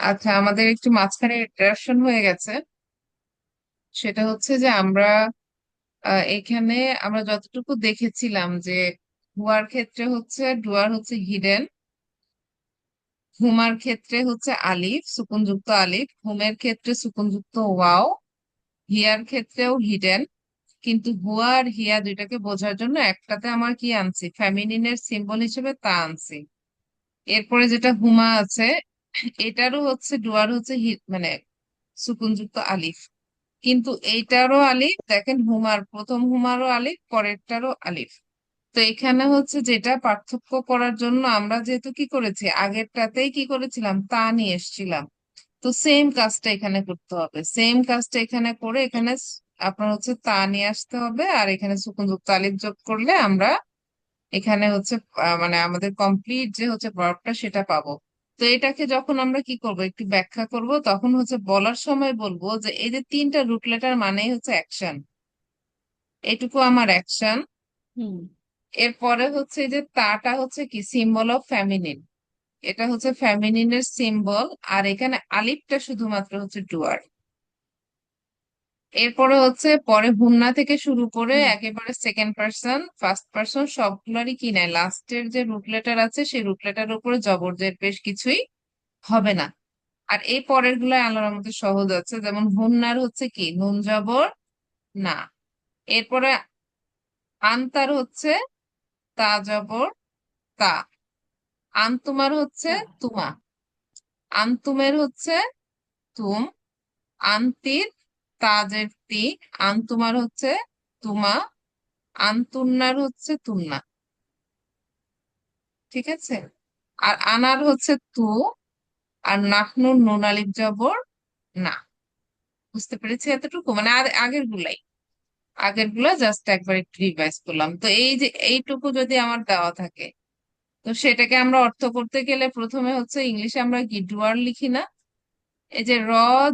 আচ্ছা, আমাদের একটু মাঝখানে ইন্টারাকশন হয়ে গেছে। সেটা হচ্ছে যে এখানে আমরা যতটুকু দেখেছিলাম যে হুয়ার ক্ষেত্রে হচ্ছে ডুয়ার হচ্ছে হিডেন, হুমার ক্ষেত্রে হচ্ছে আলিফ সুকুনযুক্ত আলিফ, হুমের ক্ষেত্রে সুকুনযুক্ত ওয়াও, হিয়ার ক্ষেত্রেও হিডেন। কিন্তু হুয়া আর হিয়া দুইটাকে বোঝার জন্য একটাতে আমার কি আনছি, ফ্যামিনিনের সিম্বল হিসেবে তা আনছি। এরপরে যেটা হুমা আছে, এটারও হচ্ছে ডুয়ার হচ্ছে মানে সুকুনযুক্ত আলিফ। কিন্তু এইটারও আলিফ, দেখেন হুমার প্রথম হুমারও আলিফ, পরেরটারও আলিফ। তো এখানে হচ্ছে যেটা পার্থক্য করার জন্য আমরা যেহেতু কি করেছি, আগেরটাতেই কি করেছিলাম, তা নিয়ে এসেছিলাম। তো সেম কাজটা এখানে করতে হবে, সেম কাজটা এখানে করে এখানে আপনার হচ্ছে তা নিয়ে আসতে হবে, আর এখানে সুকুনযুক্ত আলিফ যোগ করলে আমরা এখানে হচ্ছে মানে আমাদের কমপ্লিট যে হচ্ছে ভার্বটা সেটা পাবো। তো এটাকে যখন আমরা কি করব, একটু ব্যাখ্যা করব, তখন হচ্ছে বলার সময় বলবো যে এই যে তিনটা রুট লেটার মানেই হচ্ছে অ্যাকশন। এটুকু আমার অ্যাকশন। হুম। এরপরে হচ্ছে এই যে তাটা হচ্ছে কি, সিম্বল অফ ফ্যামিনিন। এটা হচ্ছে ফ্যামিনিনের সিম্বল। আর এখানে আলিফটা শুধুমাত্র হচ্ছে ডুয়ার। এরপরে হচ্ছে পরে হুন্না থেকে শুরু করে হুম। একেবারে সেকেন্ড পার্সন ফার্স্ট পার্সন সবগুলারই কি নেয়, লাস্টের যে রুট লেটার আছে সেই রুট লেটার উপরে জবরদের বেশ কিছুই হবে না। আর এই পরের গুলো আল্লাহর মধ্যে সহজ আছে, যেমন হুন্নার হচ্ছে কি নুন জবর না। এরপরে আনতার হচ্ছে তা জবর তা। আনতুমার হচ্ছে তা। তুমা। আনতুমের হচ্ছে তুম। আন্তির তাজের তি। আনতুমার হচ্ছে তুমা। আনতুন্নার হচ্ছে তুন্না। ঠিক আছে। আর আনার হচ্ছে তু। আর নাহনুর নুন আলিফ জবর না। বুঝতে পেরেছি এতটুকু, মানে আর আগের গুলাই, আগের গুলা জাস্ট একবার একটু রিভাইজ করলাম। তো এই যে এইটুকু যদি আমার দেওয়া থাকে, তো সেটাকে আমরা অর্থ করতে গেলে প্রথমে হচ্ছে ইংলিশে আমরা কি ডুয়ার লিখি না। এই যে র,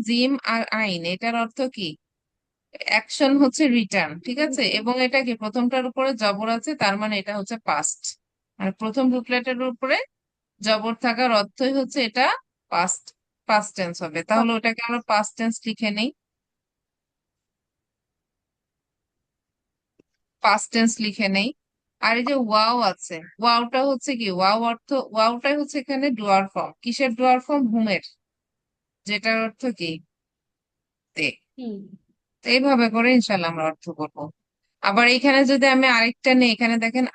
জিম আর আইন, এটার অর্থ কি, অ্যাকশন হচ্ছে রিটার্ন, ঠিক আছে। এবং এটা কি প্রথমটার উপরে জবর আছে, তার মানে এটা হচ্ছে পাস্ট। আর প্রথম রুটলেটের উপরে জবর থাকার অর্থই হচ্ছে এটা পাস্ট, পাস্ট টেন্স হবে। তাহলে ওটাকে আমরা পাস্ট টেন্স লিখে নেই, পাস্ট টেন্স লিখে নেই। আর এই যে ওয়াও আছে, ওয়াওটা হচ্ছে কি, ওয়াও অর্থ, ওয়াওটাই হচ্ছে এখানে ডুয়ার ফর্ম। কিসের ডুয়ার ফর্ম, হুমের, যেটার অর্থ কি তে। হুম। তো এইভাবে করে ইনশাল্লাহ আমরা অর্থ করবো। আবার এখানে যদি আমি আরেকটা নেই, এখানে দেখেন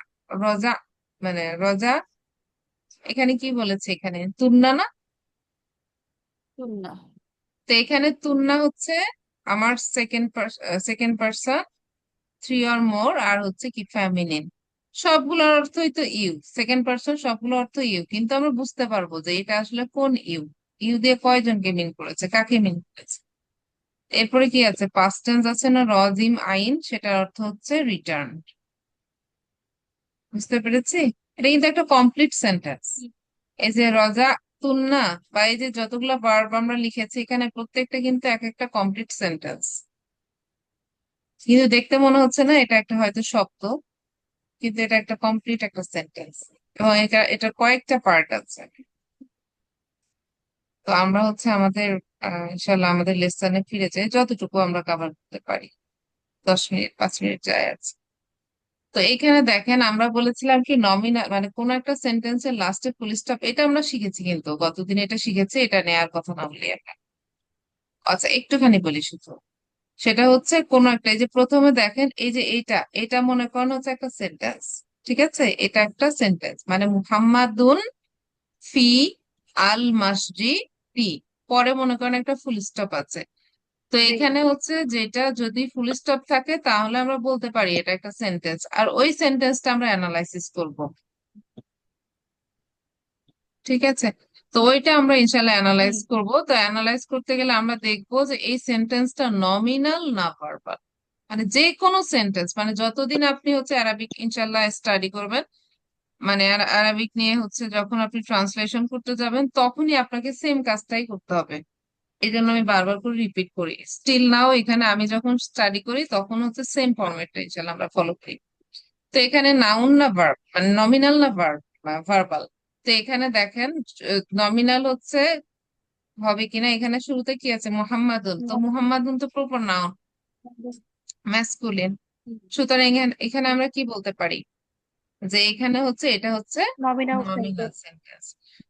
রজা, মানে রজা, এখানে কি বলেছে, এখানে তুন্না না। না। তো এখানে তুন্না হচ্ছে আমার second person, three or more, আর হচ্ছে কি ফ্যামিনিন। সবগুলোর অর্থই তো ইউ, সেকেন্ড পার্সন সবগুলোর অর্থ ইউ, কিন্তু আমরা বুঝতে পারবো যে এটা আসলে কোন ইউ, ইউ দিয়ে কয়জনকে মিন করেছে, কাকে মিন করেছে। এরপরে কি আছে, পাস্ট টেন্স আছে না, রজিম আইন, সেটার অর্থ হচ্ছে রিটার্ন। বুঝতে পেরেছি। এটা কিন্তু একটা কমপ্লিট সেন্টেন্স। এই যে রজা তুন্না, বা এই যে যতগুলো ভার্ব আমরা লিখেছি এখানে, প্রত্যেকটা কিন্তু এক একটা কমপ্লিট সেন্টেন্স। কিন্তু দেখতে মনে হচ্ছে না এটা একটা হয়তো শব্দ, কিন্তু এটা একটা কমপ্লিট একটা সেন্টেন্স। এবং এটা কয়েকটা পার্ট আছে। তো আমরা হচ্ছে আমাদের ইনশাল্লাহ আমাদের লেসনে ফিরে যাই, যতটুকু আমরা কভার করতে পারি। 10 মিনিট 5 মিনিট যায় আছে। তো এখানে দেখেন আমরা বলেছিলাম কি নমিনাল, মানে কোন একটা সেন্টেন্সের লাস্টে ফুল স্টপ, এটা আমরা শিখেছি, কিন্তু গতদিন এটা শিখেছি, এটা নেয়ার কথা না বলি আমরা। আচ্ছা একটুখানি বলি শুধু। সেটা হচ্ছে কোন একটা, এই যে প্রথমে দেখেন এই যে এইটা, এটা মনে করেন হচ্ছে একটা সেন্টেন্স। ঠিক আছে, এটা একটা সেন্টেন্স, মানে মুহাম্মাদুন ফি আল মাসজিদি। পরে মনে করেন একটা ফুল স্টপ আছে। তো এখানে হচ্ছে যেটা যদি ফুল স্টপ থাকে তাহলে আমরা বলতে পারি এটা একটা সেন্টেন্স, আর ওই সেন্টেন্সটা আমরা অ্যানালাইসিস করব। ঠিক আছে। তো ওইটা আমরা ইনশাল্লাহ হুম। অ্যানালাইজ করব। তো অ্যানালাইজ করতে গেলে আমরা দেখবো যে এই সেন্টেন্সটা নমিনাল না ভার্বাল। মানে যে কোনো সেন্টেন্স, মানে যতদিন আপনি হচ্ছে অ্যারাবিক ইনশাল্লাহ স্টাডি করবেন, মানে আরবিক নিয়ে হচ্ছে যখন আপনি ট্রান্সলেশন করতে যাবেন তখনই আপনাকে সেম কাজটাই করতে হবে। এই জন্য আমি বারবার করে রিপিট করি, স্টিল নাও এখানে আমি যখন স্টাডি করি তখন হচ্ছে সেম ফরম্যাটটা ইনশাল্লাহ আমরা ফলো করি। তো এখানে নাউন না ভার্ব, মানে নমিনাল না ভার্ব, ভার্বাল। তো এখানে দেখেন নমিনাল হচ্ছে হবে কিনা। এখানে শুরুতে কি আছে, মুহাম্মাদুন, তো মুহাম্মাদুন তো প্রপার নাউন, ম্যাসকুলিন। সুতরাং এখানে এখানে আমরা কি বলতে পারি, যে এখানে হচ্ছে এটা হচ্ছে নমিনাল নমিনাল সেন্টেন্স। সেন্টেন্স।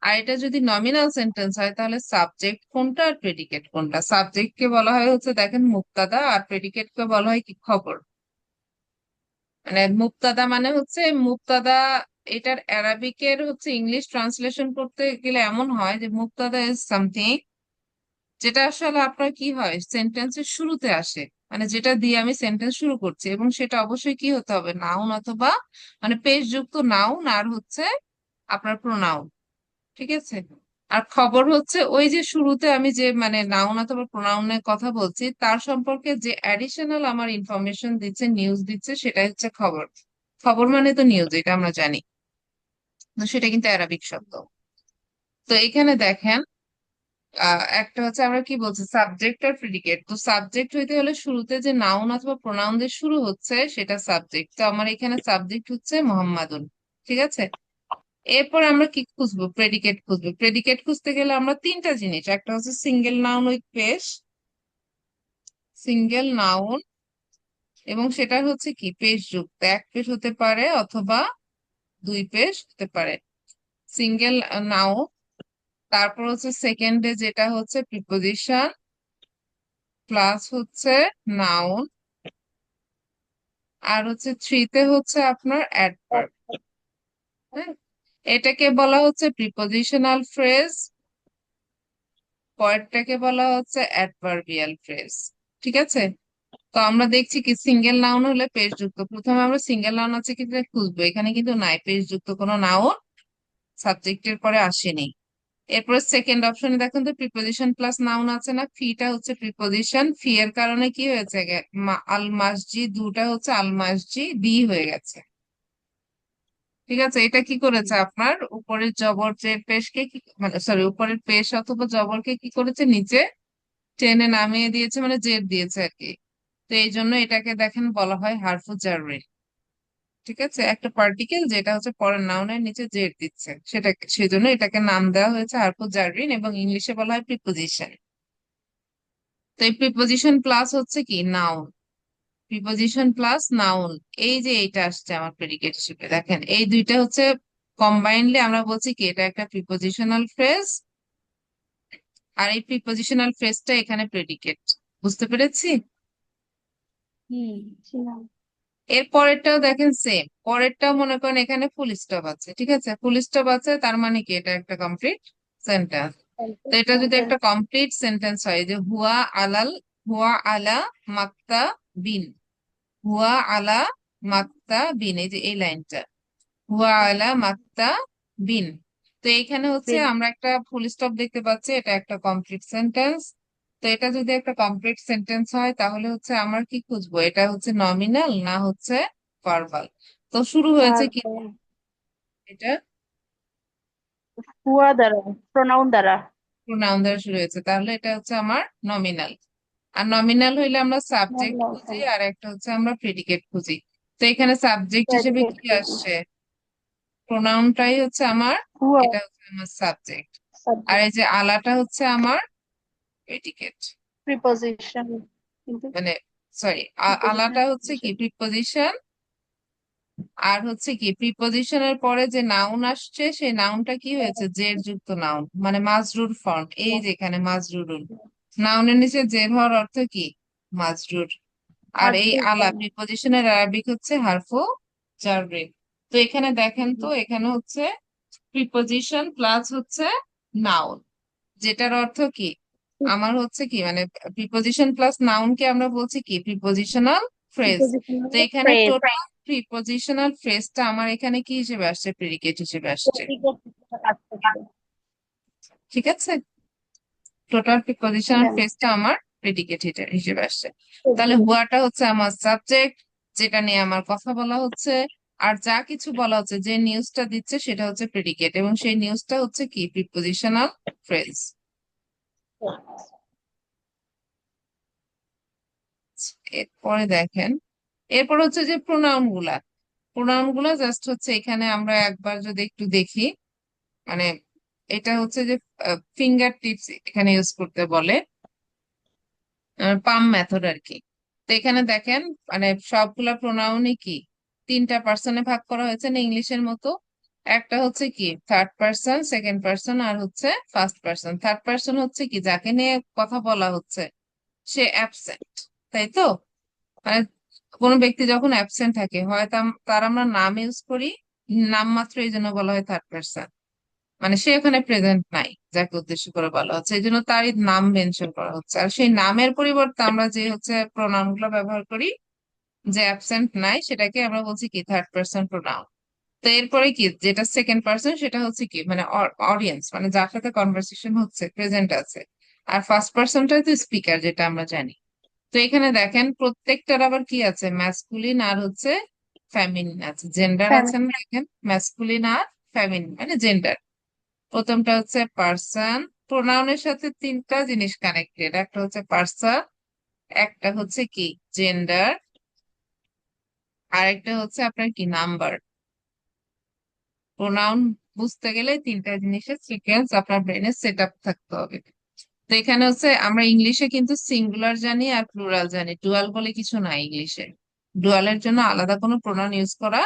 আর এটা যদি নমিনাল সেন্টেন্স হয় তাহলে সাবজেক্ট কোনটা আর প্রেডিকেট কোনটা। সাবজেক্ট কে বলা হয় হচ্ছে দেখেন মুক্তাদা, আর প্রেডিকেট কে বলা হয় কি খবর। মানে মুক্তাদা মানে হচ্ছে মুক্তাদা, এটার অ্যারাবিকের হচ্ছে ইংলিশ ট্রান্সলেশন করতে গেলে এমন হয় যে মুক্তাদা ইজ সামথিং যেটা আসলে আপনার কি হয় সেন্টেন্সের শুরুতে আসে, মানে যেটা দিয়ে আমি সেন্টেন্স শুরু করছি, এবং সেটা অবশ্যই কি হতে হবে, নাউন অথবা মানে পেশযুক্ত নাউন আর হচ্ছে আপনার প্রোনাউন। ঠিক আছে। আর খবর হচ্ছে ওই যে শুরুতে আমি যে মানে নাউন অথবা প্রোনাউনের কথা বলছি তার সম্পর্কে যে অ্যাডিশনাল আমার ইনফরমেশন দিচ্ছে, নিউজ দিচ্ছে, সেটাই হচ্ছে খবর। খবর মানে তো নিউজ, এটা আমরা জানি। তো সেটা কিন্তু অ্যারাবিক শব্দ। তো এখানে দেখেন একটা হচ্ছে আমরা কি বলছি, সাবজেক্ট আর প্রিডিকেট। তো সাবজেক্ট হইতে হলে শুরুতে যে নাউন অথবা প্রোনাউন দিয়ে শুরু হচ্ছে সেটা সাবজেক্ট। তো আমার এখানে সাবজেক্ট হচ্ছে মোহাম্মদুন। ঠিক আছে। এরপর আমরা কি খুঁজবো, প্রেডিকেট খুঁজবো। প্রেডিকেট খুঁজতে গেলে আমরা তিনটা জিনিস, একটা হচ্ছে সিঙ্গেল নাউন উইথ পেশ, সিঙ্গেল নাউন, এবং সেটা হচ্ছে কি পেশ যুক্ত, এক পেশ হতে পারে অথবা দুই পেশ হতে পারে, সিঙ্গেল নাউন। তারপর হচ্ছে সেকেন্ডে যেটা হচ্ছে প্রিপোজিশন প্লাস হচ্ছে নাউন, আর হচ্ছে থ্রিতে হচ্ছে আপনার অ্যাডভার্ব। হ্যাঁ, এটাকে বলা হচ্ছে প্রিপোজিশনাল ফ্রেজ, পরেরটাকে বলা হচ্ছে অ্যাডভার্বিয়াল ফ্রেজ। ঠিক আছে। তো আমরা দেখছি কি সিঙ্গেল নাউন হলে পেশ যুক্ত, প্রথমে আমরা সিঙ্গেল নাউন আছে কি খুঁজবো, এখানে কিন্তু নাই, পেশ যুক্ত কোনো নাউন সাবজেক্টের পরে আসেনি। এরপরে সেকেন্ড অপশনে দেখেন তো প্রিপোজিশন প্লাস নাউন আছে না, ফিটা হচ্ছে প্রিপোজিশন, ফি এর কারণে কি হয়েছে আল মাসজি, দুটা হচ্ছে আল মাসজি বি হয়ে গেছে। ঠিক আছে। এটা কি করেছে আপনার উপরের জবর যে পেশকে কি, মানে সরি উপরের পেশ অথবা জবরকে কি করেছে নিচে টেনে নামিয়ে দিয়েছে, মানে জের দিয়েছে আর কি। তো এই জন্য এটাকে দেখেন বলা হয় হারফু জাররি। ঠিক আছে, একটা পার্টিকেল যেটা হচ্ছে পরের নাউনের নিচে জের দিচ্ছে, সেটা সেই জন্য এটাকে নাম দেওয়া হয়েছে হারফু জাররিন, এবং ইংলিশে বলা হয় প্রিপোজিশন। তো এই প্রিপোজিশন প্লাস হচ্ছে কি নাউন, প্রিপোজিশন প্লাস নাউন, এই যে এইটা আসছে আমার প্রেডিকেট হিসেবে, দেখেন এই দুইটা হচ্ছে কম্বাইনলি আমরা বলছি কি এটা একটা প্রিপোজিশনাল ফ্রেজ, আর এই প্রিপোজিশনাল ফ্রেজটা এখানে প্রেডিকেট। বুঝতে পেরেছি। হুম। ছিলাম। এর পরেরটাও দেখেন সেম, পরেরটাও মনে করেন এখানে ফুল স্টপ আছে। ঠিক আছে, ফুল স্টপ আছে তার মানে কি এটা একটা কমপ্লিট সেন্টেন্স। তো এটা যদি সেন্টেন্স। একটা কমপ্লিট সেন্টেন্স হয় যে হুয়া আলা মাক্তা বিন, হুয়া আলা মাক্তা বিন, এই যে এই লাইনটা হুয়া আলা মাক্তা বিন। তো এইখানে হচ্ছে আমরা একটা ফুল স্টপ দেখতে পাচ্ছি, এটা একটা কমপ্লিট সেন্টেন্স। তো এটা যদি একটা কমপ্লিট সেন্টেন্স হয় তাহলে হচ্ছে আমরা কি খুঁজবো, এটা হচ্ছে নমিনাল না হচ্ছে ভার্বাল। তো শুরু হয়েছে কি তারপর এটা হুয়া দ্বারা, প্রোনাউন দ্বারা। প্রোনাউন দ্বারা শুরু হয়েছে, তাহলে এটা হচ্ছে আমার নমিনাল। আর নমিনাল হইলে আমরা সাবজেক্ট নমিনাল খুঁজি, সেন্টেন্স। আর একটা হচ্ছে আমরা প্রেডিকেট খুঁজি। তো এখানে সাবজেক্ট হিসেবে প্রেডিকেট কি খুঁজি। আসছে, প্রোনাউনটাই হচ্ছে আমার, হুয়া এটা হচ্ছে আমার সাবজেক্ট। আর সাবজেক্ট। এই যে আলাটা হচ্ছে আমার প্রেডিকেট, প্রিপোজিশন। কিন্তু মানে সরি আলাটা প্রিপোজিশনের হচ্ছে কি প্রিপোজিশন, আর হচ্ছে কি প্রিপোজিশনের পরে যে নাউন আসছে সেই নাউনটা কি হয়েছে জেড যুক্ত নাউন, মানে মাজরুর ফর্ম, এই যে এখানে মাজরুরুন, নাউনের নিচে জের হওয়ার অর্থ কি মাজরুর। আর এই মাজরুর আলা ফর্ম। প্রিপোজিশনের আরবিক হচ্ছে হারফু জাররি। তো এখানে দেখেন তো এখানে হচ্ছে প্রিপোজিশন প্লাস হচ্ছে নাউন, যেটার অর্থ কি আমার হচ্ছে কি মানে প্রিপোজিশন প্লাস নাউনকে আমরা বলছি কি প্রিপোজিশনাল ফ্রেজ। তো প্রিপোজিশনাল এখানে ফ্রেজ। টোটাল প্রিপোজিশনাল ফ্রেজটা আমার এখানে কি হিসেবে আসছে, প্রেডিকেট হিসেবে আসছে। প্রেডিকেট কাজ করছে। ঠিক আছে, টোটাল প্রিপোজিশনাল হ্যাঁ। ফ্রেজটা আমার প্রেডিকেট হিসেবে আসছে। তাহলে হুয়াটা হচ্ছে আমার সাবজেক্ট, যেটা নিয়ে আমার কথা বলা হচ্ছে, আর যা কিছু বলা হচ্ছে যে নিউজটা দিচ্ছে সেটা হচ্ছে প্রেডিকেট, এবং সেই নিউজটা হচ্ছে কি প্রিপোজিশনাল ফ্রেজ। এরপরে দেখেন, এরপর হচ্ছে যে প্রোনাউন গুলা, প্রোনাউন গুলা জাস্ট হচ্ছে এখানে আমরা একবার যদি একটু দেখি, মানে এটা হচ্ছে যে ফিঙ্গার টিপস এখানে ইউজ করতে বলে, পাম মেথড আর কি। তো এখানে দেখেন মানে সবগুলা প্রোনাউনই কি তিনটা পার্সনে ভাগ করা হয়েছে না ইংলিশের মতো। একটা হচ্ছে কি থার্ড পার্সন, সেকেন্ড পার্সন, আর হচ্ছে ফার্স্ট পার্সন। থার্ড পার্সন হচ্ছে কি যাকে নিয়ে কথা বলা হচ্ছে সে অ্যাবসেন্ট, তাই তো? মানে কোনো ব্যক্তি যখন অ্যাবসেন্ট থাকে হয় তার আমরা নাম ইউজ করি, নাম মাত্র এই জন্য বলা হয় থার্ড পার্সন। মানে সে এখানে প্রেজেন্ট নাই যাকে উদ্দেশ্য করে বলা হচ্ছে, এই জন্য তারই নাম মেনশন করা হচ্ছে। আর সেই নামের পরিবর্তে আমরা যে হচ্ছে প্রোনাউন গুলো ব্যবহার করি, যে অ্যাবসেন্ট নাই সেটাকে আমরা বলছি কি থার্ড পার্সন প্রোনাউন। তো এরপরে কি যেটা সেকেন্ড পার্সন সেটা হচ্ছে কি মানে অডিয়েন্স, মানে যার সাথে কনভারসেশন হচ্ছে প্রেজেন্ট আছে। আর ফার্স্ট পার্সনটা তো স্পিকার, যেটা আমরা জানি। তো এখানে দেখেন প্রত্যেকটার আবার কি আছে, ম্যাসকুলিন আর হচ্ছে ফেমিনিন আছে, জেন্ডার আছে না, দেখেন ম্যাসকুলিন আর ফেমিনিন মানে জেন্ডার। প্রথমটা হচ্ছে পার্সন, প্রোনাউনের সাথে তিনটা জিনিস কানেক্টেড, একটা হচ্ছে পার্সন, একটা হচ্ছে কি জেন্ডার, আর একটা হচ্ছে আপনার কি নাম্বার। প্রোনাউন বুঝতে গেলে তিনটা জিনিসের সিকোয়েন্স আপনার ব্রেনে সেট আপ থাকতে হবে। তো এখানে হচ্ছে আমরা ইংলিশে কিন্তু সিঙ্গুলার জানি আর প্লুরাল জানি, ডুয়াল বলে কিছু নাই ইংলিশে। ডুয়ালের জন্য আলাদা কোনো প্রোনাউন ইউজ করা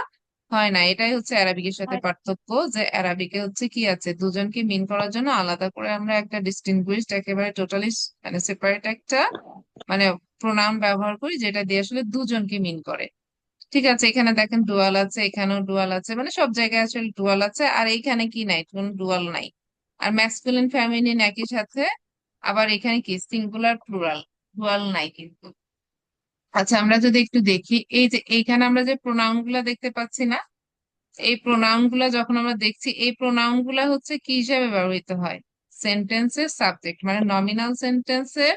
হয় না। এটাই হচ্ছে অ্যারাবিকের সাথে পার্থক্য, যে অ্যারাবিকে হচ্ছে কি আছে দুজনকে মিন করার জন্য আলাদা করে আমরা একটা ডিস্টিংগুইশড একেবারে টোটালি মানে সেপারেট একটা মানে প্রোনাউন ব্যবহার করি, যেটা দিয়ে আসলে দুজনকে মিন করে। ঠিক আছে, এখানে দেখেন ডুয়াল আছে, এখানেও ডুয়াল আছে, মানে সব জায়গায় আসলে ডুয়াল আছে, আর এইখানে কি নাই, কোনো ডুয়াল নাই। আর ম্যাসকুলিন ফেমিনিন একই সাথে, আবার এখানে কি সিঙ্গুলার প্লুরাল, ডুয়াল নাই কিন্তু। আচ্ছা আমরা যদি একটু দেখি, এই যে এইখানে আমরা যে প্রোনাউন গুলা দেখতে পাচ্ছি না, এই প্রোনাউন গুলা যখন আমরা দেখছি, এই প্রোনাউন গুলা হচ্ছে কি হিসাবে ব্যবহৃত হয়, সেন্টেন্সের সাবজেক্ট, মানে নমিনাল সেন্টেন্সের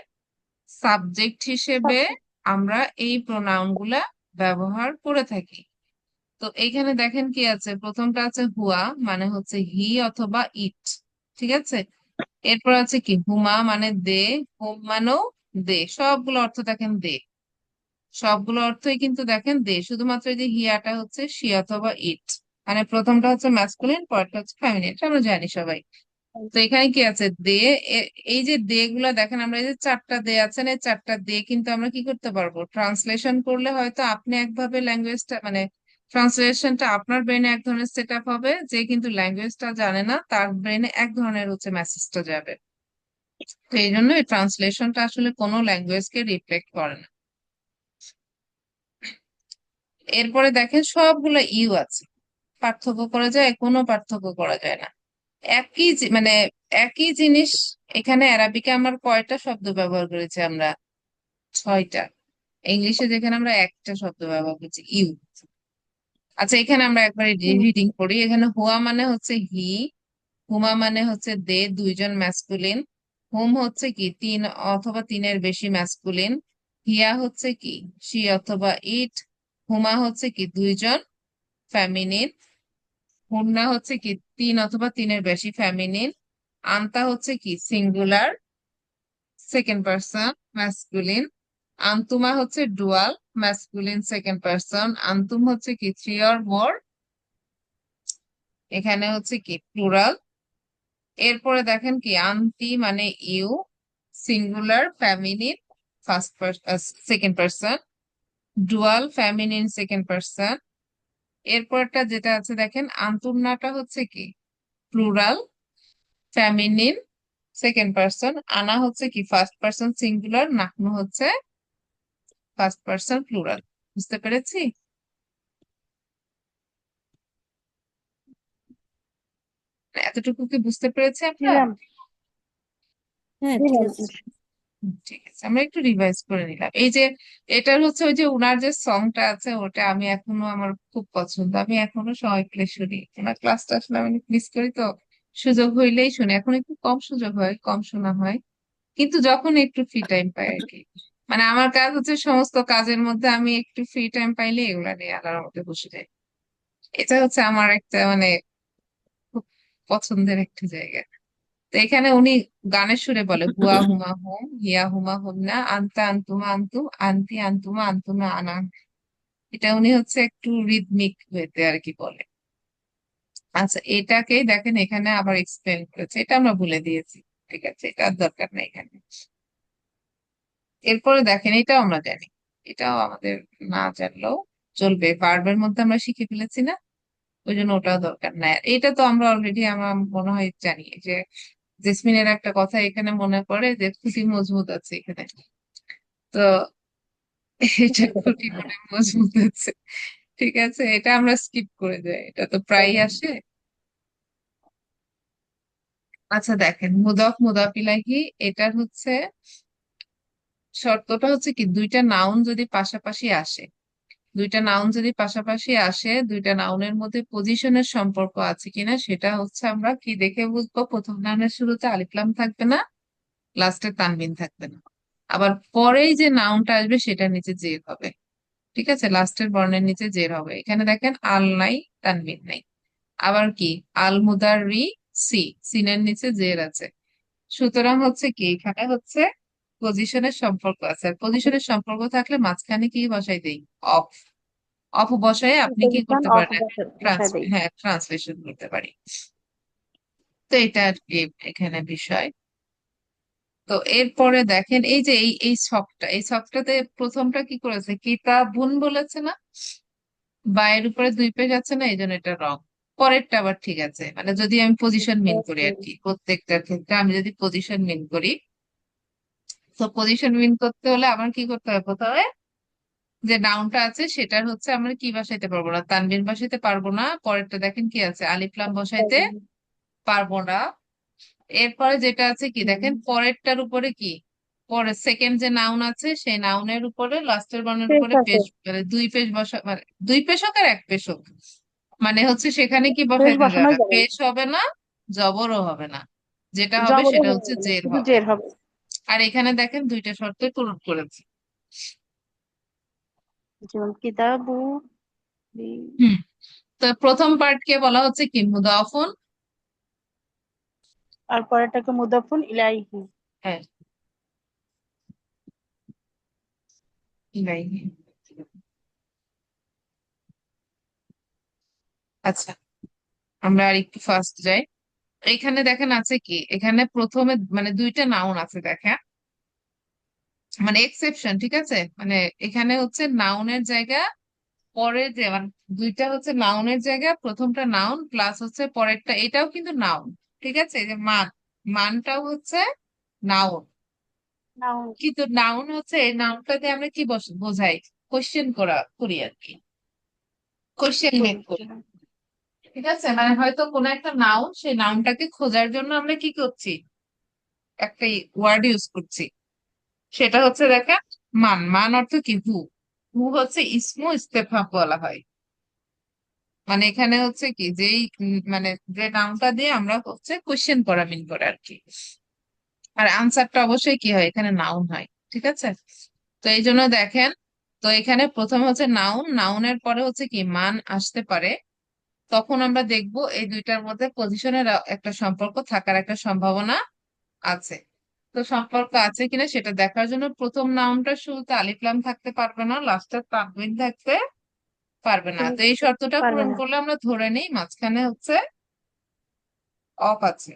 সাবজেক্ট হিসেবে আমরা এই প্রোনাউন গুলা ব্যবহার করে থাকি। তো এইখানে দেখেন কি আছে, প্রথমটা আছে হুয়া, মানে হচ্ছে হি অথবা ইট। ঠিক আছে, এরপর আছে কি হুমা মানে দে, হোম মানেও দে, সবগুলো অর্থ দেখেন দে, সবগুলো অর্থই কিন্তু দেখেন দে, শুধুমাত্র এই যে হিয়াটা হচ্ছে সি অথবা ইট। মানে প্রথমটা হচ্ছে ম্যাসকুলিন, পরটা হচ্ছে ফেমিনিন, এটা আমরা জানি সবাই। তো এখানে কি আছে দে, এই যে দে গুলা দেখেন, আমরা এই যে চারটা দে আছে না, এই চারটা দে কিন্তু আমরা কি করতে পারবো, ট্রান্সলেশন করলে হয়তো আপনি একভাবে ল্যাঙ্গুয়েজটা মানে ট্রান্সলেশনটা আপনার ব্রেনে এক ধরনের সেট আপ হবে, যে কিন্তু ল্যাঙ্গুয়েজটা জানে না তার ব্রেনে এক ধরনের হচ্ছে মেসেজটা যাবে। তো এই জন্য এই ট্রান্সলেশনটা আসলে কোনো ল্যাঙ্গুয়েজকে রিফ্লেক্ট করে না। এরপরে দেখেন সবগুলো ইউ আছে, পার্থক্য করা যায়, কোনো পার্থক্য করা যায় না। মানে একই জিনিস। এখানে অ্যারাবিকে আমার কয়টা শব্দ ব্যবহার করেছি আমরা, ছয়টা। ইংলিশে যেখানে আমরা একটা শব্দ ব্যবহার করছি ইউ। আচ্ছা এখানে আমরা একবার রিডিং করি, এখানে হুয়া মানে হচ্ছে হি, হুমা মানে হচ্ছে দে, দুইজন ম্যাসকুলিন। হুম হচ্ছে কি তিন অথবা তিনের বেশি ম্যাসকুলিন। হিয়া হচ্ছে কি সি অথবা ইট। হুমা হচ্ছে কি দুইজন ফেমিনিন। হুন্না হচ্ছে কি তিন অথবা তিনের বেশি ফেমিনিন। আন্তা হচ্ছে কি সিঙ্গুলার, সেকেন্ড পার্সন ম্যাসকুলিন। আন্তুমা হচ্ছে ডুয়াল, ম্যাসকুলিন সেকেন্ড পার্সন। আন্তুম হচ্ছে কি থ্রি অর মোর, এখানে হচ্ছে কি প্লুরাল। এরপরে দেখেন কি আন্তি মানে you, singular feminine first person second person, dual feminine second person. এরপরটা যেটা আছে দেখেন আন্তুন্নাটা হচ্ছে কি প্লুরাল ফেমিনিন সেকেন্ড পার্সন। আনা হচ্ছে কি ফার্স্ট পার্সন সিঙ্গুলার, নাহনু হচ্ছে ফার্স্ট পার্সন প্লুরাল। বুঝতে পেরেছি? এতটুকু কি বুঝতে পেরেছি আমরা? দিলাম। হ্যাঁ, ঠিক দিলাম। আছে। ঠিক আছে, আমরা একটু রিভাইজ করে নিলাম। এই যে এটার হচ্ছে ওই যে উনার যে সংটা আছে ওটা আমি এখনো আমার খুব পছন্দ, আমি এখনো সময় পেলে শুনি। ওনার ক্লাসটা আসলে আমি মিস করি তো, সুযোগ হইলেই শুনি। এখন একটু কম সুযোগ হয়, কম শোনা হয়, কিন্তু যখন একটু ফ্রি টাইম পাই আর কি। মানে আমার কাজ হচ্ছে সমস্ত কাজের মধ্যে আমি একটু ফ্রি টাইম পাইলে এগুলা নিয়ে আল্লাহর মধ্যে বসে যাই। এটা হচ্ছে আমার একটা মানে খুব পছন্দের একটা জায়গা। তো এখানে উনি গানের সুরে বলে হুয়া হুমা হুম, হিয়া হুমা হুন্না, আন্তা আন্তুমা আন্তুম, আন্তি আন্তুমা আন্তুনা আনা। এটা উনি হচ্ছে একটু রিদমিক ওয়েতে আর কি বলে। আচ্ছা, এটাকেই দেখেন এখানে আবার এক্সপ্লেন করেছে, এটা আমরা ভুলে দিয়েছি। ঠিক আছে, এটা আর দরকার নেই এখানে। এরপরে দেখেন, এটাও আমরা জানি, এটাও আমাদের না জানলেও চলবে, ভার্বের মধ্যে আমরা শিখে ফেলেছি না, ওই জন্য ওটাও দরকার নাই। আর এটা তো আমরা অলরেডি, আমার মনে হয় জানি যে জেসমিনের একটা কথা এখানে মনে পড়ে যে খুঁটি মজবুত আছে এখানে। তো এটা খুঁটি মানে মজবুত আছে। ঠিক আছে, এটা আমরা স্কিপ করে যাই, এটা তো প্রায় আসে। আচ্ছা দেখেন, মুদাফ মুদাফ ইলাইহি, এটার হচ্ছে শর্তটা হচ্ছে কি, দুইটা নাউন যদি পাশাপাশি আসে, দুইটা নাউন যদি পাশাপাশি আসে, দুইটা নাউনের মধ্যে পজিশনের সম্পর্ক আছে কিনা সেটা হচ্ছে আমরা কি দেখে বুঝবো। প্রথম নাউনের শুরুতে আলিফ লাম থাকবে না, লাস্টে তানবিন থাকবে না। আবার পরেই যে নাউনটা আসবে সেটার নিচে জের হবে। ঠিক আছে, লাস্টের বর্ণের নিচে জের হবে। এখানে দেখেন আল নাই, তানবিন নাই। আবার কি, আল মুদার রি, সি, সিনের নিচে জের আছে। সুতরাং হচ্ছে কি, এখানে হচ্ছে পজিশনের সম্পর্ক আছে। আর পজিশনের সম্পর্ক থাকলে মাঝখানে কি বসাই দেই, অফ। অফ বসায় আপনি কি পজিশন করতে অফ পারেন, বসায় দেই। হ্যাঁ ট্রান্সলেশন করতে পারি। তো এটা আর কি এখানে বিষয়। তো এরপরে দেখেন, এই যে এই ছকটা, এই ছকটাতে প্রথমটা কি করেছে, কিতাবুন বলেছে না, বা এর উপরে দুই পেজ আছে না, এই জন্য এটা রং। পরেরটা আবার ঠিক আছে, মানে যদি আমি পজিশন মিন করি আর কি, প্রত্যেকটার ক্ষেত্রে আমি যদি পজিশন মিন করি, তো পজিশন মিন করতে হলে আমার কি করতে হবে, প্রথমে যে নাউনটা আছে সেটার হচ্ছে আমরা কি বসাইতে পারবো না, তানবিন বসাইতে পারবো না। পরেরটা দেখেন কি আছে, আলিফ লাম বসাইতে পারবো না। এরপরে যেটা আছে কি দেখেন, পরেরটার উপরে কি, পরে সেকেন্ড যে নাউন আছে সেই নাউনের উপরে লাস্টের বর্ণের ঠিক উপরে আছে, পেশ, মানে দুই পেশ বসা, মানে দুই পেশ হোক আর এক পেশ হোক, মানে হচ্ছে সেখানে কি বেশ বসাইতে বসানো যাবে, যাবে, পেশ হবে না, জবরও হবে না, যেটা হবে জবরও সেটা হচ্ছে হবে না, জের শুধু হবে। জের হবে। আর এখানে দেখেন দুইটা শর্ত পূরণ করেছে। যেমন কিতাবু, হুম। তো প্রথম পার্ট কে বলা হচ্ছে কি, মুদাফুন। আর পরেরটাকে মুদাফুন ইলাইহি। হ্যাঁ, ইলাইহি। আচ্ছা, আমরা আর একটু ফাস্ট যাই। এখানে দেখেন আছে কি, এখানে প্রথমে মানে দুইটা নাউন আছে দেখেন, মানে এক্সেপশন। ঠিক আছে, মানে এখানে হচ্ছে নাউনের জায়গা, পরে যে মানে দুইটা হচ্ছে নাউনের জায়গা, প্রথমটা নাউন প্লাস হচ্ছে পরেরটা, এটাও কিন্তু নাউন। ঠিক আছে, এই যে মান, মানটাও হচ্ছে নাউন। নাউন। কিন্তু নাউন হচ্ছে, এই নাউনটা দিয়ে আমরা কি বোঝাই, কোশ্চেন করি আর কি, কোশ্চেন মেক করি। ঠিক আছে, মানে হয়তো কোনো একটা নাউন, সেই নাউনটাকে খোঁজার জন্য আমরা কি করছি, একটা ওয়ার্ড ইউজ করছি, সেটা হচ্ছে দেখেন মান। মান অর্থ কি, হু। হু হচ্ছে ইসমু ইস্তেফাম বলা হয়। মানে এখানে হচ্ছে কি, যেই মানে যে নাউনটা দিয়ে আমরা হচ্ছে কোশ্চেন করা মিন করে আর কি। আর আনসারটা অবশ্যই কি হয়, এখানে নাউন হয়। ঠিক আছে, তো এই জন্য দেখেন, তো এখানে প্রথমে হচ্ছে নাউন, নাউনের পরে হচ্ছে কি মান আসতে পারে, তখন আমরা দেখব এই দুইটার মধ্যে পজিশনের একটা সম্পর্ক থাকার একটা সম্ভাবনা আছে। তো সম্পর্ক আছে কিনা সেটা দেখার জন্য প্রথম নাউনটা শুরুতে আলিফ লাম থাকতে পারবে না, লাস্টে তানবিন থাকতে পারবে না। তো এই শর্তটা পারবে পূরণ না। করলে আমরা ধরে নিই মাঝখানে হচ্ছে অফ আছে।